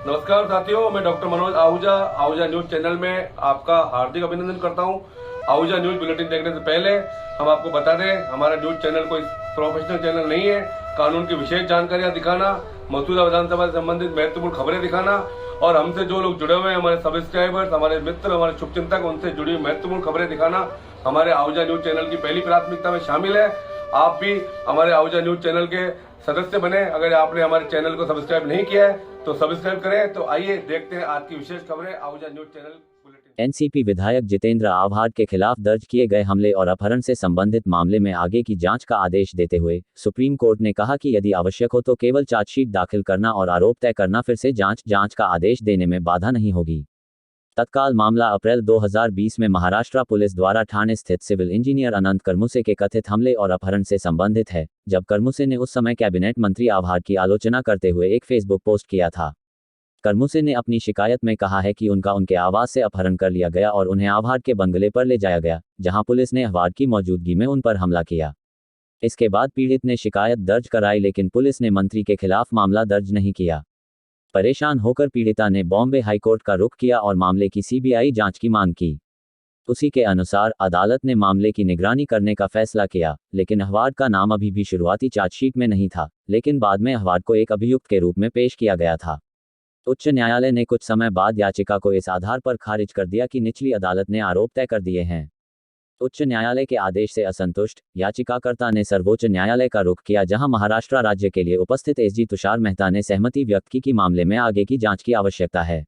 नमस्कार साथियों, मैं doctor Manoj Ahuja Ahuja news channel में आपका हार्दिक अभिनंदन करता हूं। आहूजा न्यूज बुलेटिन देखने से पहले हम आपको बता दें, हमारा न्यूज चैनल कोई प्रोफेशनल चैनल नहीं है। कानून की विशेष जानकारियां दिखाना, मौजूदा विधानसभा से संबंधित महत्वपूर्ण खबरें दिखाना और हमसे जो लोग जुड़े हुए हैं, हमारे सब्सक्राइबर्स, हमारे मित्र, हमारे शुभचिंतक, उनसे जुड़ी हुई महत्वपूर्ण खबरें दिखाना हमारे आहूजा न्यूज चैनल की पहली प्राथमिकता में शामिल है। आप भी हमारे आहूजा न्यूज चैनल के सदस्य बने। अगर आपने हमारे चैनल को सब्सक्राइब नहीं किया है तो सब्सक्राइब करें। तो आइए देखते हैं आज की विशेष खबरें Ahuja news channel bulletin. NCP विधायक जितेंद्र आव्हाड के खिलाफ दर्ज किए गए हमले और अपहरण से संबंधित मामले में आगे की जांच का आदेश देते हुए सुप्रीम कोर्ट ने कहा कि यदि आवश्यक हो तो केवल चार्जशीट दाखिल करना और आरोप तय करना फिर से जांच का आदेश देने में बाधा नहीं होगी। तत्काल मामला अप्रैल 2020 में महाराष्ट्र पुलिस द्वारा ठाणे स्थित सिविल इंजीनियर अनंत करमुसे के कथित हमले और अपहरण से संबंधित है, जब करमुसे ने उस समय कैबिनेट मंत्री आव्हाड की आलोचना करते हुए एक फेसबुक पोस्ट किया था। करमुसे ने अपनी शिकायत में कहा है कि उनके आवास से अपहरण कर लिया गया और उन्हें आव्हाड के बंगले पर ले जाया गया, जहां पुलिस ने आव्हाड की मौजूदगी में उन पर हमला किया। इसके बाद पीड़ित ने शिकायत दर्ज कराई, लेकिन पुलिस ने मंत्री के खिलाफ मामला दर्ज नहीं किया। परेशान होकर पीड़िता ने बॉम्बे हाईकोर्ट का रुख किया और मामले की सीबीआई जांच की मांग की। उसी के अनुसार अदालत ने मामले की निगरानी करने का फैसला किया, लेकिन आव्हाड का नाम अभी भी शुरुआती चार्जशीट में नहीं था, लेकिन बाद में आव्हाड को एक अभियुक्त के रूप में पेश किया गया था। उच्च न्यायालय ने कुछ समय बाद याचिका को इस आधार पर खारिज कर दिया कि निचली अदालत ने आरोप तय कर दिए हैं। उच्च न्यायालय के आदेश से असंतुष्ट याचिकाकर्ता ने सर्वोच्च न्यायालय का रुख किया, जहां महाराष्ट्र राज्य के लिए उपस्थित एसजी तुषार मेहता ने सहमति व्यक्त की कि मामले में आगे की जांच की आवश्यकता है।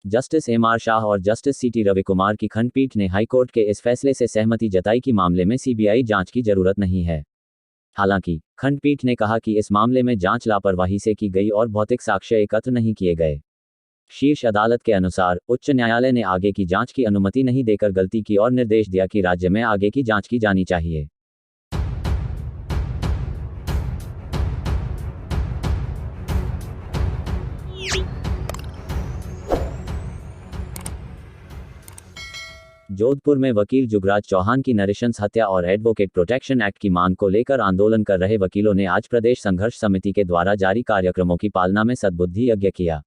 जस्टिस एमआर शाह और जस्टिस सीटी रविकुमार की खंडपीठ ने हाईकोर्ट के इस फैसले से सहमति जताई कि मामले में सीबीआई जांच की जरूरत नहीं है। हालांकि खंडपीठ ने कहा कि इस मामले में जांच लापरवाही से की गई और भौतिक साक्ष्य एकत्र नहीं किए गए। शीर्ष अदालत के अनुसार उच्च न्यायालय ने आगे की जांच की अनुमति नहीं देकर गलती की और निर्देश दिया कि राज्य में आगे की जांच की जानी चाहिए। जोधपुर में वकील जुगराज चौहान की नृशंस हत्या और एडवोकेट प्रोटेक्शन एक्ट की मांग को लेकर आंदोलन कर रहे वकीलों ने आज प्रदेश संघर्ष समिति के द्वारा जारी कार्यक्रमों की पालना में सद्बुद्धि यज्ञ किया।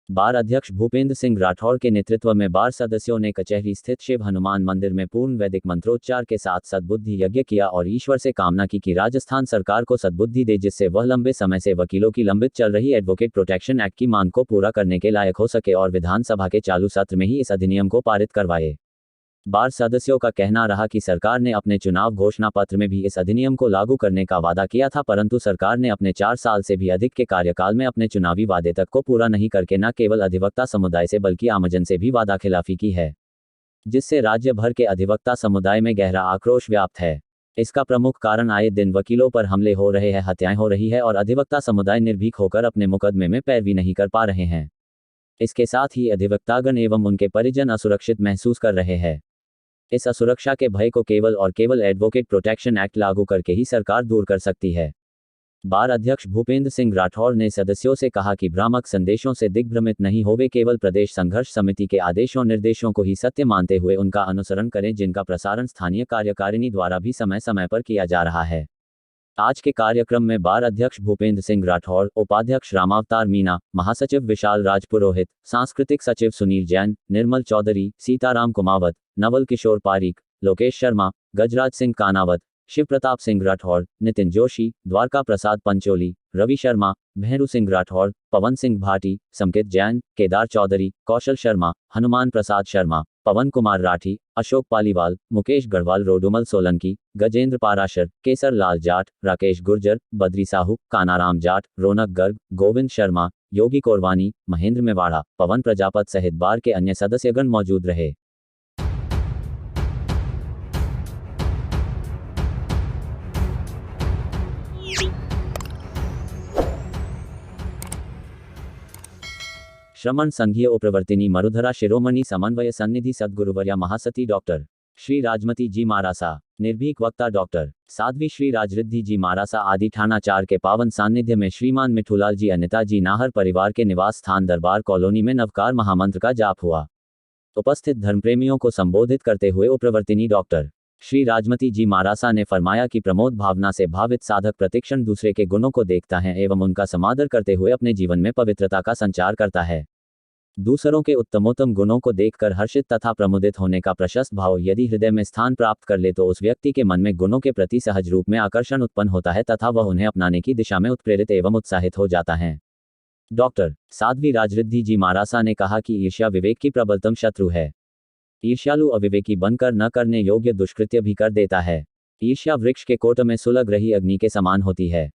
बार अध्यक्ष भूपेंद्र सिंह राठौड़ के नेतृत्व में बार सदस्यों ने कचहरी स्थित शिव हनुमान मंदिर में पूर्ण वैदिक मंत्रोच्चार के साथ सद्बुद्धि यज्ञ किया और ईश्वर से कामना की कि राजस्थान सरकार को सद्बुद्धि दे, जिससे वह लंबे समय से वकीलों की लंबित चल रही एडवोकेट प्रोटेक्शन एक्ट की मांग को पूरा करने के लायक हो सके और विधानसभा के चालू सत्र में ही इस अधिनियम को पारित करवाए। बार सदस्यों का कहना रहा कि सरकार ने अपने चुनाव घोषणा पत्र में भी इस अधिनियम को लागू करने का वादा किया था, परंतु सरकार ने अपने 4 साल से भी अधिक के कार्यकाल में अपने चुनावी वादे तक को पूरा नहीं करके न केवल अधिवक्ता समुदाय से बल्कि आमजन से भी वादा खिलाफी की है, जिससे राज्य भर के अधिवक्ता समुदाय में गहरा आक्रोश व्याप्त है। इसका प्रमुख कारण आए दिन वकीलों पर हमले हो रहे हैं, हत्याएं हो रही है और अधिवक्ता समुदाय निर्भीक होकर अपने मुकदमे में पैरवी नहीं कर पा रहे हैं। इसके साथ ही अधिवक्तागण एवं उनके परिजन असुरक्षित महसूस कर रहे हैं। इस असुरक्षा के भय को केवल और केवल एडवोकेट प्रोटेक्शन एक्ट लागू करके ही सरकार दूर कर सकती है। बार अध्यक्ष भूपेंद्र सिंह राठौड़ ने सदस्यों से कहा कि भ्रामक संदेशों से दिग्भ्रमित नहीं होवे, केवल प्रदेश संघर्ष समिति के आदेशों निर्देशों को ही सत्य मानते हुए उनका अनुसरण करें, जिनका प्रसारण स्थानीय कार्यकारिणी द्वारा भी समय समय पर किया जा रहा है। आज के कार्यक्रम में बार अध्यक्ष भूपेंद्र सिंह राठौड़, उपाध्यक्ष रामावतार मीना, महासचिव विशाल राज पुरोहित, सांस्कृतिक सचिव सुनील जैन, निर्मल चौधरी, सीताराम कुमावत, नवल किशोर पारीक, लोकेश शर्मा, गजराज सिंह कानावत, शिव प्रताप सिंह राठौड़, नितिन जोशी, द्वारका प्रसाद पंचोली, रवि शर्मा, भैरू सिंह राठौड़, पवन सिंह भाटी, संकित जैन, केदार चौधरी, कौशल शर्मा, हनुमान प्रसाद शर्मा, पवन कुमार राठी, अशोक पालीवाल, मुकेश गढ़वाल, रोडुमल सोलंकी, गजेंद्र पाराशर, केसर लाल जाट, राकेश गुर्जर, बद्री साहू, कानाराम जाट, रौनक गर्ग, गोविंद शर्मा, योगी कोरवानी, महेंद्र मेवाड़ा, पवन प्रजापत सहित बार के अन्य सदस्यगण मौजूद रहे। श्रमण संघीय उप्रवर्तिनी मरुधरा शिरोमणि समन्वय सन्निधि सद्गुरुवर्या महासती डॉक्टर श्री राजमती जी मारासा, निर्भीक वक्ता डॉक्टर साध्वी श्री राजरिद्धि जी मारासा आदि ठाणा 4 के पावन सान्निध्य में श्रीमान मिठूलाल जी अनिता जी नाहर परिवार के निवास स्थान दरबार कॉलोनी में नवकार महामंत्र का जाप हुआ। उपस्थित धर्मप्रेमियों को संबोधित करते हुए उप्रवर्तिनी डॉक्टर श्री राजमती जी मारासा ने फरमाया कि प्रमोद भावना से भावित साधक प्रतिक्षण दूसरे के गुणों को देखता है एवं उनका समादर करते हुए अपने जीवन में पवित्रता का संचार करता है। दूसरों के उत्तमोत्तम गुणों को देखकर हर्षित तथा प्रमुदित होने का प्रशस्त भाव यदि हृदय में स्थान प्राप्त कर ले तो उस व्यक्ति के मन में गुणों के प्रति सहज रूप में आकर्षण उत्पन्न होता है तथा वह उन्हें अपनाने की दिशा में उत्प्रेरित एवं उत्साहित हो जाता है। डॉक्टर साध्वी राजरिद्धि जी मारासा ने कहा कि ईर्ष्या विवेक की प्रबलतम शत्रु है। ईर्ष्यालु अविवेकी बनकर न करने योग्य दुष्कृत्य भी कर देता है। ईर्ष्या वृक्ष के कोट में सुलग रही अग्नि के समान होती है।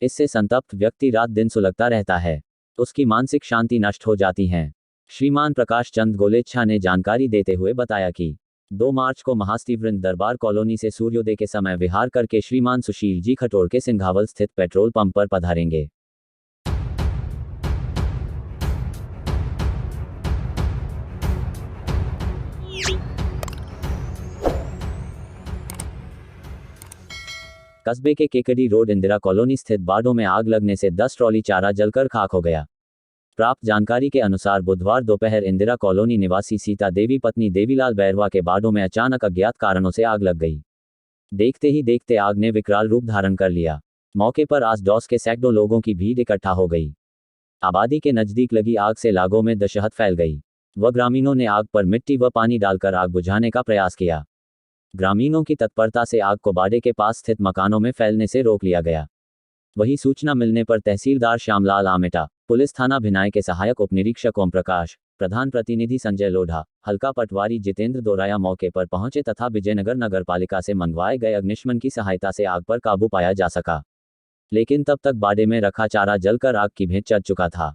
इससे संतप्त व्यक्ति रात दिन सुलगता रहता है, उसकी मानसिक शांति नष्ट हो जाती है। श्रीमान प्रकाश चंद गोलेच्छा ने जानकारी देते हुए बताया कि 2 मार्च को महास्तिवृंद दरबार कॉलोनी से सूर्योदय के समय विहार करके श्रीमान सुशील जी खटोड़ के सिंघावल स्थित पेट्रोल पंप पर पधारेंगे। कस्बे के केकडी रोड इंदिरा कॉलोनी स्थित बाड़ों में आग लगने से 10 ट्रॉली चारा जलकर खाक हो गया। प्राप्त जानकारी के अनुसार बुधवार दोपहर इंदिरा कॉलोनी निवासी सीता देवी पत्नी देवीलाल बैरवा के बाड़ों में अचानक अज्ञात कारणों से आग लग गई। देखते ही देखते आग ने विकराल रूप धारण कर लिया। मौके पर आस डॉस के सैकड़ों लोगों की भीड़ इकट्ठा हो गई। आबादी के नजदीक लगी आग से लागों में दशहत फैल गई। ग्रामीणों ने आग पर मिट्टी व पानी डालकर आग बुझाने का प्रयास किया। ग्रामीणों की तत्परता से आग को बाड़े के पास स्थित मकानों में फैलने से रोक लिया गया। वही सूचना मिलने पर तहसीलदार श्यामलाल आमेटा, पुलिस थाना भिनाई के सहायक उपनिरीक्षक ओम प्रकाश, प्रधान प्रतिनिधि संजय लोढ़ा, हल्का पटवारी जितेंद्र दोराया मौके पर पहुंचे तथा विजयनगर नगरपालिका से मंगवाए गए अग्निशमन की सहायता से आग पर काबू पाया जा सका। लेकिन तब तक बाड़े में रखा चारा जलकर आग की भेंट चढ़ चुका था।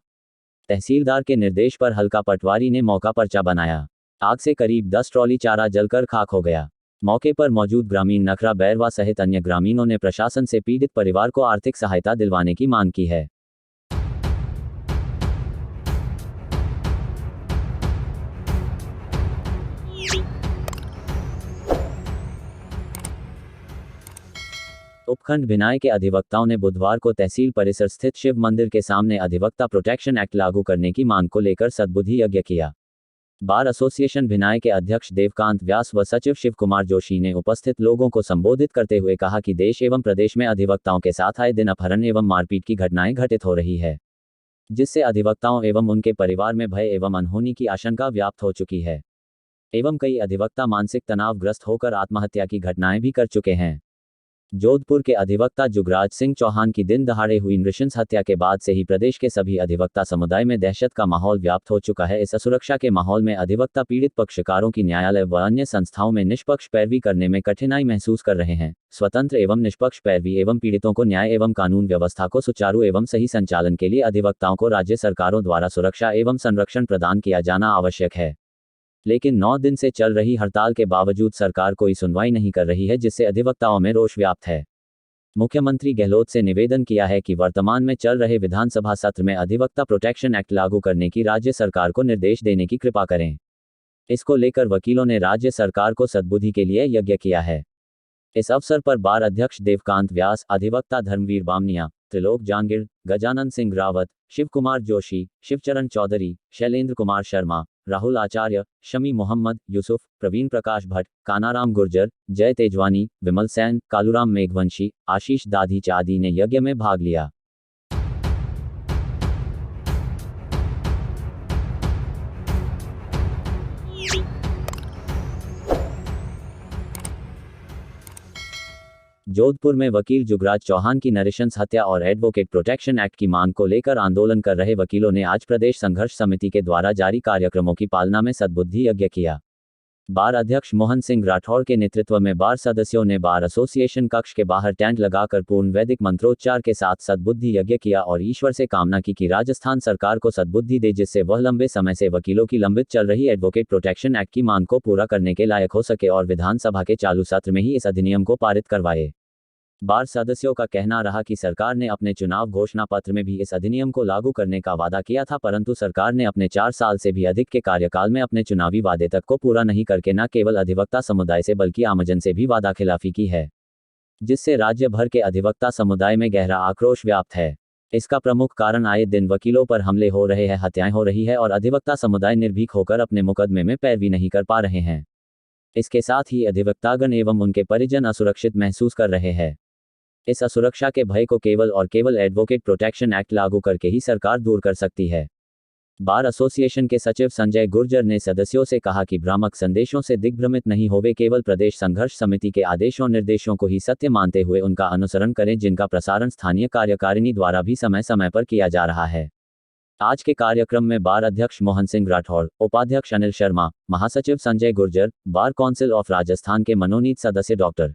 तहसीलदार के निर्देश पर हल्का पटवारी ने मौका पर्चा बनाया। आग से करीब 10 ट्रॉली चारा जलकर खाक हो गया। मौके पर मौजूद ग्रामीण नखरा बैरवा सहित अन्य ग्रामीणों ने प्रशासन से पीड़ित परिवार को आर्थिक सहायता दिलवाने की मांग की है। उपखंड भिनाई के अधिवक्ताओं ने बुधवार को तहसील परिसर स्थित शिव मंदिर के सामने अधिवक्ता प्रोटेक्शन एक्ट लागू करने की मांग को लेकर सद्बुद्धि यज्ञ किया। बार एसोसिएशन भिनाई के अध्यक्ष देवकांत व्यास व सचिव शिव कुमार जोशी ने उपस्थित लोगों को संबोधित करते हुए कहा कि देश एवं प्रदेश में अधिवक्ताओं के साथ आए दिन अपहरण एवं मारपीट की घटनाएं घटित हो रही है, जिससे अधिवक्ताओं एवं उनके परिवार में भय एवं अनहोनी की आशंका व्याप्त हो चुकी है एवं कई अधिवक्ता मानसिक तनावग्रस्त होकर आत्महत्या की घटनाएं भी कर चुके हैं। जोधपुर के अधिवक्ता जुगराज सिंह चौहान की दिन दहाड़े हुई नृशंस हत्या के बाद से ही प्रदेश के सभी अधिवक्ता समुदाय में दहशत का माहौल व्याप्त हो चुका है। इस असुरक्षा के माहौल में अधिवक्ता पीड़ित पक्षकारों की न्यायालय व अन्य संस्थाओं में निष्पक्ष पैरवी करने में कठिनाई महसूस कर रहे हैं। स्वतंत्र एवं निष्पक्ष पैरवी एवं पीड़ितों को न्याय एवं कानून व्यवस्था को सुचारू एवं सही संचालन के लिए अधिवक्ताओं को राज्य सरकारों द्वारा सुरक्षा एवं संरक्षण प्रदान किया जाना आवश्यक है। लेकिन 9 दिन से चल रही हड़ताल के बावजूद सरकार कोई सुनवाई नहीं कर रही है, जिससे अधिवक्ताओं में रोष व्याप्त है। मुख्यमंत्री गहलोत से निवेदन किया है कि वर्तमान में चल रहे विधानसभा सत्र में अधिवक्ता प्रोटेक्शन एक्ट लागू करने की राज्य सरकार को निर्देश देने की कृपा करें। इसको लेकर वकीलों ने राज्य सरकार को सद्बुद्धि के लिए यज्ञ किया है। इस अवसर पर बार अध्यक्ष देवकांत व्यास, अधिवक्ता धर्मवीर बामनिया, त्रिलोक जांगिड़, गजानन सिंह रावत, शिव कुमार जोशी, शिवचरण चौधरी, शैलेंद्र कुमार शर्मा, राहुल आचार्य, शमी मोहम्मद, यूसुफ, प्रवीण प्रकाश भट्ट, कानाराम गुर्जर, जय तेजवानी, विमल सैन, कालूराम मेघवंशी, आशीष दाधीच आदि ने यज्ञ में भाग लिया। जोधपुर में वकील जुगराज चौहान की नृशंस हत्या और एडवोकेट प्रोटेक्शन एक्ट की मांग को लेकर आंदोलन कर रहे वकीलों ने आज प्रदेश संघर्ष समिति के द्वारा जारी कार्यक्रमों की पालना में सद्बुद्धि यज्ञ किया। बार अध्यक्ष मोहन सिंह राठौड़ के नेतृत्व में बार सदस्यों ने बार एसोसिएशन कक्ष के बाहर टेंट लगाकर पूर्ण वैदिक मंत्रोच्चार के साथ सद्बुद्धि यज्ञ किया और ईश्वर से कामना की कि राजस्थान सरकार को सद्बुद्धि दे, जिससे वह लंबे समय से वकीलों की लंबित चल रही एडवोकेट प्रोटेक्शन एक्ट की मांग को पूरा करने के लायक हो सके और विधानसभा के चालू सत्र में ही इस अधिनियम को पारित करवाए। बार सदस्यों का कहना रहा कि सरकार ने अपने चुनाव घोषणा पत्र में भी इस अधिनियम को लागू करने का वादा किया था, परंतु सरकार ने अपने 4 साल से भी अधिक के कार्यकाल में अपने चुनावी वादे तक को पूरा नहीं करके न केवल अधिवक्ता समुदाय से बल्कि आमजन से भी वादाखिलाफी की है, जिससे राज्य भर के अधिवक्ता समुदाय में गहरा आक्रोश व्याप्त है। इसका प्रमुख कारण आए दिन वकीलों पर हमले हो रहे हैं, हत्याएं हो रही है और अधिवक्ता समुदाय निर्भीक होकर अपने मुकदमे में पैरवी नहीं कर पा रहे हैं। इसके साथ ही अधिवक्तागण एवं उनके परिजन असुरक्षित महसूस कर रहे हैं। इस असुरक्षा के भय को केवल और केवल एडवोकेट प्रोटेक्शन एक्ट लागू करके ही सरकार दूर कर सकती है। बार एसोसिएशन के सचिव संजय गुर्जर ने सदस्यों से कहा कि भ्रामक संदेशों से दिग्भ्रमित नहीं होवे, केवल प्रदेश संघर्ष समिति के आदेशों निर्देशों को ही सत्य मानते हुए उनका अनुसरण करें, जिनका प्रसारण स्थानीय कार्यकारिणी द्वारा भी समय समय पर किया जा रहा है। आज के कार्यक्रम में बार अध्यक्ष मोहन सिंह राठौड़, उपाध्यक्ष अनिल शर्मा, महासचिव Sanjay Gurjar, bar council of Rajasthan के मनोनीत सदस्य डॉक्टर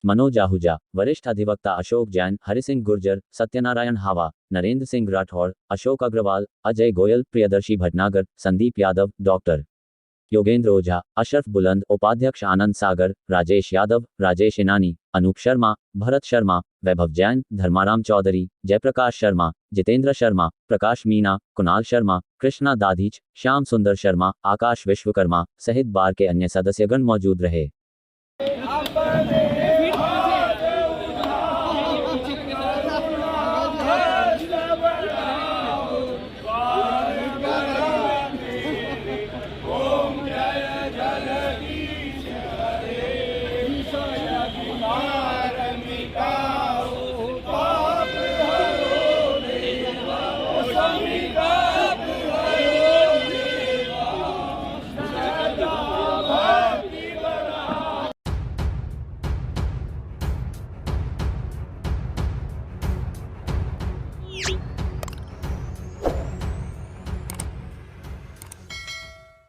मनोज आहूजा, वरिष्ठ अधिवक्ता अशोक जैन, हरि सिंह गुर्जर, सत्यनारायण हावा, नरेंद्र सिंह राठौड़, अशोक अग्रवाल, अजय गोयल, प्रियदर्शी भटनागर, संदीप यादव, डॉक्टर योगेंद्र ओझा, अशरफ बुलंद, उपाध्यक्ष आनंद सागर, राजेश यादव, राजेश इनानी, अनूप शर्मा, भरत शर्मा, वैभव जैन, धर्माराम चौधरी, जयप्रकाश शर्मा, जितेंद्र शर्मा, प्रकाश मीना, कुणाल शर्मा, कृष्णा दाधीच, श्याम सुंदर शर्मा, आकाश विश्वकर्मा सहित बार के अन्य सदस्यगण मौजूद रहे।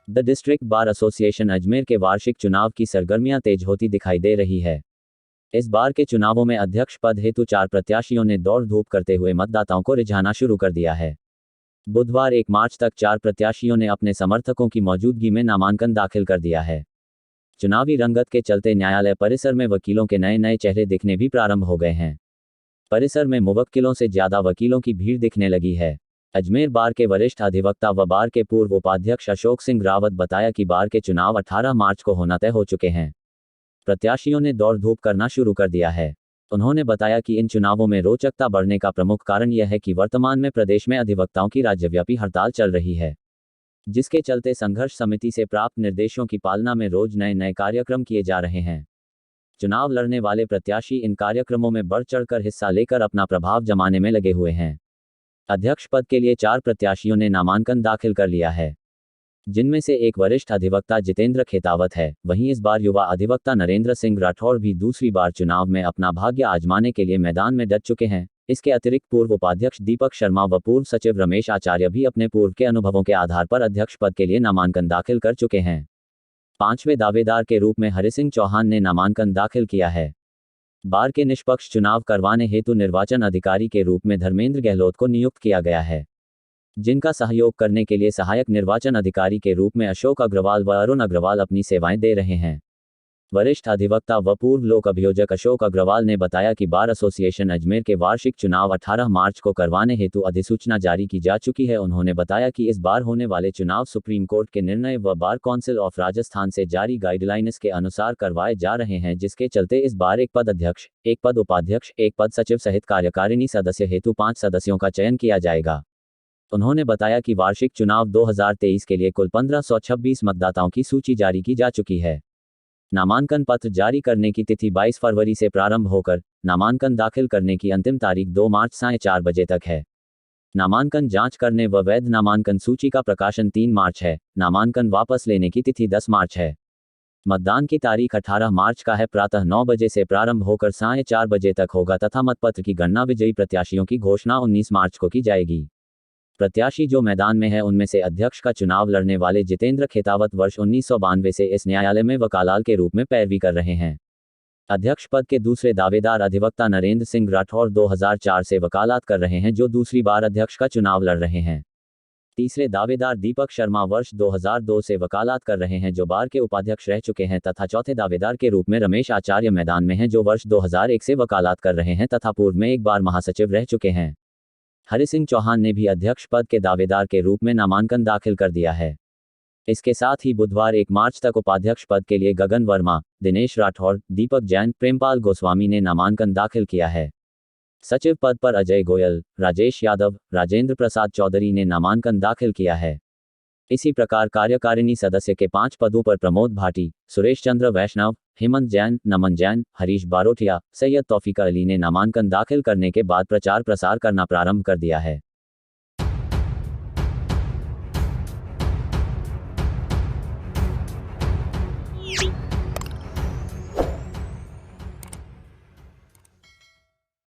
The district bar association Ajmer के वार्षिक चुनाव की सरगर्मियां तेज होती दिखाई दे रही है। इस बार के चुनावों में अध्यक्ष पद हेतु 4 प्रत्याशियों ने दौड़ धूप करते हुए मतदाताओं को रिझाना शुरू कर दिया है। बुधवार 1 मार्च तक 4 प्रत्याशियों ने अपने समर्थकों की मौजूदगी में नामांकन दाखिल कर दिया है। चुनावी रंगत के चलते न्यायालय परिसर में वकीलों के नए नए चेहरे दिखने भी प्रारंभ हो गए हैं। परिसर में मुवक्किलों से ज्यादा वकीलों की भीड़ दिखने लगी है। अजमेर बार के वरिष्ठ अधिवक्ता व बार के पूर्व उपाध्यक्ष अशोक सिंह रावत बताया कि बार के चुनाव 18 मार्च को होना तय हो चुके हैं। प्रत्याशियों ने दौड़ धूप करना शुरू कर दिया है। उन्होंने बताया कि इन चुनावों में रोचकता बढ़ने का प्रमुख कारण यह है कि वर्तमान में प्रदेश में अधिवक्ताओं की राज्यव्यापी हड़ताल चल रही है, जिसके चलते संघर्ष समिति से प्राप्त निर्देशों की पालना में रोज नए नए कार्यक्रम किए जा रहे हैं। चुनाव लड़ने वाले प्रत्याशी इन कार्यक्रमों में बढ़ चढ़कर हिस्सा लेकर अपना प्रभाव जमाने में लगे हुए हैं। अध्यक्ष पद के लिए 4 प्रत्याशियों ने नामांकन दाखिल कर लिया है, जिनमें से एक वरिष्ठ अधिवक्ता जितेंद्र खेतावत है। वहीं इस बार युवा अधिवक्ता नरेंद्र सिंह राठौड़ भी दूसरी बार चुनाव में अपना भाग्य आजमाने के लिए मैदान में डट चुके हैं। इसके अतिरिक्त पूर्व उपाध्यक्ष दीपक शर्मा व पूर्व सचिव रमेश आचार्य भी अपने पूर्व के अनुभवों के आधार पर अध्यक्ष पद के लिए नामांकन दाखिल कर चुके हैं। 5वें दावेदार के रूप में हरि सिंह चौहान ने नामांकन दाखिल किया है। बार के निष्पक्ष चुनाव करवाने हेतु निर्वाचन अधिकारी के रूप में धर्मेंद्र गहलोत को नियुक्त किया गया है, जिनका सहयोग करने के लिए सहायक निर्वाचन अधिकारी के रूप में अशोक अग्रवाल व अरुण अग्रवाल अपनी सेवाएं दे रहे हैं। वरिष्ठ अधिवक्ता व पूर्व लोक अभियोजक अशोक अग्रवाल ने बताया कि बार एसोसिएशन अजमेर के वार्षिक चुनाव 18 मार्च को करवाने हेतु अधिसूचना जारी की जा चुकी है। उन्होंने बताया कि इस बार होने वाले चुनाव सुप्रीम कोर्ट के निर्णय व बार काउंसिल ऑफ राजस्थान से जारी गाइडलाइंस के अनुसार करवाए जा रहे हैं, जिसके चलते इस बार 1 पद अध्यक्ष, 1 पद उपाध्यक्ष, 1 पद सचिव सहित कार्यकारिणी सदस्य हेतु 5 सदस्यों का चयन किया जाएगा। उन्होंने बताया कि वार्षिक चुनाव 2023 के लिए कुल 1526 मतदाताओं की सूची जारी की जा चुकी है। नामांकन पत्र जारी करने की तिथि 22 फरवरी से प्रारंभ होकर नामांकन दाखिल करने की अंतिम तारीख 2 मार्च साढ़े 4 बजे तक है। नामांकन जांच करने व वैध नामांकन सूची का प्रकाशन 3 मार्च है। नामांकन वापस लेने की तिथि 10 मार्च है। मतदान की तारीख 18 मार्च का है। प्रातः 9 बजे से प्रारंभ होकर साढ़े 4 बजे तक होगा तथा मतपत्र की गणना विजयी प्रत्याशियों की घोषणा 19 मार्च को की जाएगी। प्रत्याशी जो मैदान में है उनमें से अध्यक्ष का चुनाव लड़ने वाले जितेंद्र खेतावत वर्ष 1992 से इस न्यायालय में वकालत के रूप में पैरवी कर रहे हैं। अध्यक्ष पद के दूसरे दावेदार अधिवक्ता नरेंद्र सिंह राठौड़ 2004 से वकालत कर रहे हैं, जो दूसरी बार अध्यक्ष का चुनाव लड़ रहे हैं। तीसरे दावेदार दीपक शर्मा वर्ष 2002 से वकालत कर रहे हैं, जो बार के उपाध्यक्ष रह चुके हैं, तथा चौथे दावेदार के रूप में रमेश आचार्य मैदान में हैं, जो वर्ष 2001 से वकालत कर रहे हैं तथा पूर्व में 1 बार महासचिव रह चुके हैं। हरि सिंह चौहान ने भी अध्यक्ष पद के दावेदार के रूप में नामांकन दाखिल कर दिया है। इसके साथ ही बुधवार 1 मार्च तक उपाध्यक्ष पद के लिए गगन वर्मा, दिनेश राठौड़, दीपक जैन, प्रेमपाल गोस्वामी ने नामांकन दाखिल किया है। सचिव पद पर अजय गोयल, राजेश यादव, राजेंद्र प्रसाद चौधरी ने नामांकन दाखिल किया है। इसी प्रकार कार्यकारिणी सदस्य के 5 पदों पर प्रमोद भाटी, सुरेश चंद्र वैष्णव, हेमंत जैन, नमन जैन, हरीश बारोटिया, सैयद तौफीक अली ने नामांकन दाखिल करने के बाद प्रचार प्रसार करना प्रारंभ कर दिया है।